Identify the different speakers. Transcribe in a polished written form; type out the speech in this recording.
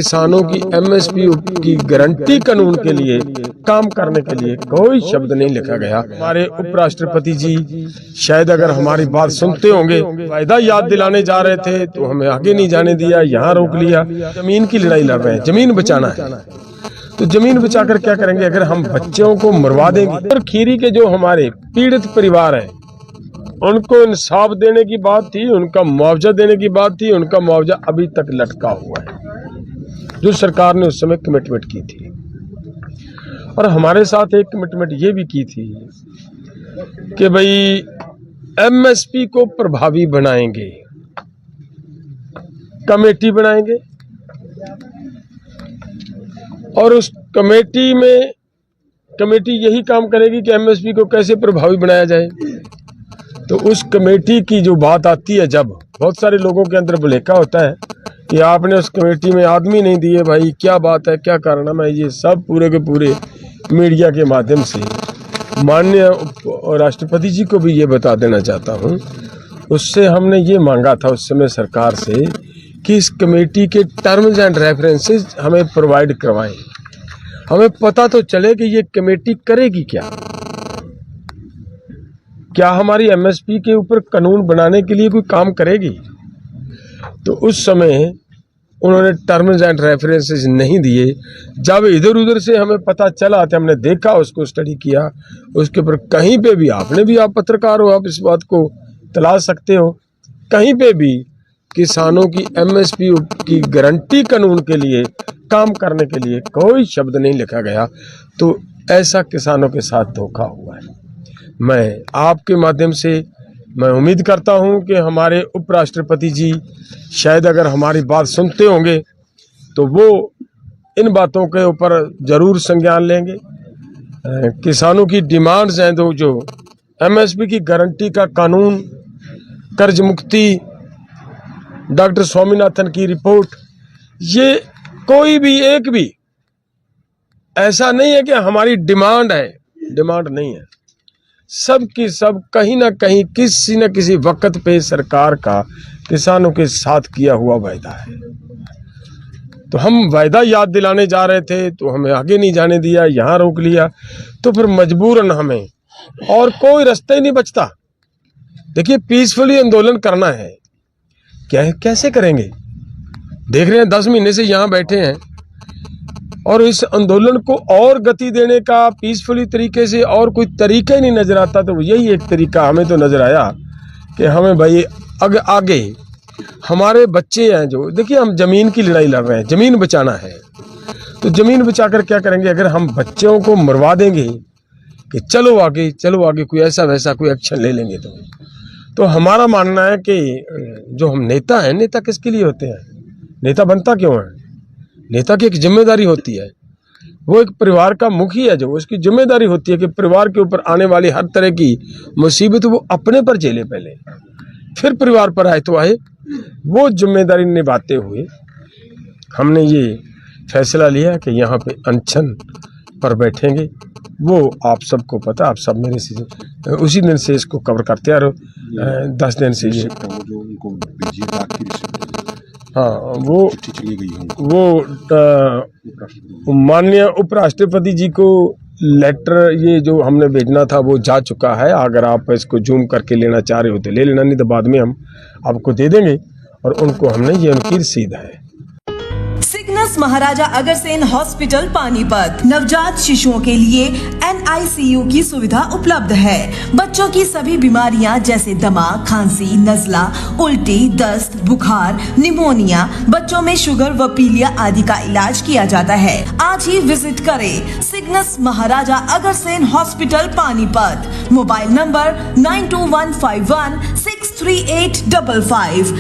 Speaker 1: किसानों की एमएसपी की गारंटी कानून के लिए काम करने के लिए कोई शब्द नहीं लिखा गया। हमारे उपराष्ट्रपति जी शायद अगर हमारी बात सुनते होंगे, वायदा याद दिलाने जा रहे थे तो हमें आगे नहीं जाने दिया, यहाँ रोक लिया। जमीन की लड़ाई लड़ रहे हैं, जमीन बचाना है, तो जमीन बचाकर क्या करेंगे अगर हम बच्चों को मरवा देंगे। और खीरी के जो हमारे पीड़ित परिवार हैं उनको इंसाफ देने की बात थी, उनका मुआवजा देने की बात थी, उनका मुआवजा अभी तक लटका हुआ है जो सरकार ने उस समय कमिटमेंट की थी। और हमारे साथ एक कमिटमेंट ये भी की थी कि भाई एमएसपी को प्रभावी बनाएंगे, कमेटी बनाएंगे और उस कमेटी यही काम करेगी कि एमएसपी को कैसे प्रभावी बनाया जाए। तो उस कमेटी की जो बात आती है, जब बहुत सारे लोगों के अंदर भुलेखा होता है कि आपने उस कमेटी में आदमी नहीं दिए, भाई क्या बात है, क्या कारण है। मैं ये सब पूरे के पूरे मीडिया के माध्यम से माननीय राष्ट्रपति जी को भी ये बता देना चाहता हूँ। उससे हमने ये मांगा था उस समय सरकार से कि इस कमेटी के टर्म्स एंड रेफरेंसेस हमें प्रोवाइड करवाएं, हमें पता तो चले कि ये कमेटी करेगी क्या हमारी एमएसपी के ऊपर कानून बनाने के लिए कोई काम करेगी। तो उस समय उन्होंने टर्म्स एंड रेफरेंसेस नहीं दिए। जब इधर उधर से हमें पता चला तो हमने देखा, उसको स्टडी किया, उसके ऊपर कहीं पे भी आप पत्रकार हो, आप इस बात को तलाश सकते हो, कहीं पे भी किसानों की एमएसपी की गारंटी कानून के लिए काम करने के लिए कोई शब्द नहीं लिखा गया। तो ऐसा किसानों के साथ धोखा हुआ है। मैं आपके माध्यम से मैं उम्मीद करता हूं कि हमारे उपराष्ट्रपति जी शायद अगर हमारी बात सुनते होंगे तो वो इन बातों के ऊपर जरूर संज्ञान लेंगे। किसानों की डिमांड्स हैं तो जो एमएसपी की गारंटी का कानून, कर्ज मुक्ति, डॉक्टर स्वामीनाथन की रिपोर्ट, ये कोई भी एक भी ऐसा नहीं है कि हमारी डिमांड है, डिमांड नहीं है। सब की सब कहीं ना कहीं किसी न किसी वक्त पे सरकार का किसानों के साथ किया हुआ वायदा है। तो हम वायदा याद दिलाने जा रहे थे तो हमें आगे नहीं जाने दिया, यहाँ रोक लिया। तो फिर मजबूरन हमें और कोई रास्ता ही नहीं बचता। देखिए, पीसफुली आंदोलन करना है, क्या कैसे करेंगे। देख रहे हैं 10 महीने से यहाँ बैठे हैं और इस आंदोलन को और गति देने का पीसफुली तरीके से और कोई तरीका ही नहीं नजर आता। तो यही एक तरीका हमें तो नजर आया कि हमें भाई आगे हमारे बच्चे हैं जो, देखिए हम जमीन की लड़ाई लड़ रहे हैं, जमीन बचाना है। तो जमीन बचाकर क्या करेंगे अगर हम बच्चों को मरवा देंगे कि चलो आगे कोई ऐसा वैसा कोई एक्शन ले लेंगे। तो हमारा मानना है कि जो हम नेता हैं, नेता किसके लिए होते हैं, नेता बनता क्यों है। नेता की एक जिम्मेदारी होती है, वो एक परिवार का मुखी है, जो उसकी जिम्मेदारी होती है कि परिवार के ऊपर आने वाली हर तरह की मुसीबत वो अपने पर झेले, पहले फिर परिवार पर आए तो आए। वो जिम्मेदारी निभाते हुए हमने ये फैसला लिया कि यहाँ पे अनशन पर बैठेंगे। वो आप सबको पता, आप सब मेरे से उसी दिन से इसको कवर करते आ रहे 10 दिन से ये वो माननीय उपराष्ट्रपति जी को लेटर ये जो हमने भेजना था वो जा चुका है। अगर आप इसको जूम करके लेना चाह रहे हो तो ले लेना, नहीं तो बाद में हम आपको दे देंगे। और उनको हमने ये उनकी रसीद है।
Speaker 2: सिग्नस महाराजा अग्रसेन हॉस्पिटल पानीपत नवजात शिशुओं के लिए NICU की सुविधा उपलब्ध है। बच्चों की सभी बीमारियां जैसे दमा, खांसी, नजला, उल्टी, दस्त, बुखार, निमोनिया, बच्चों में शुगर व पीलिया आदि का इलाज किया जाता है। आज ही विजिट करें Cygnus Maharaja Agrasen hospital Panipat. Mobile number 9215163855।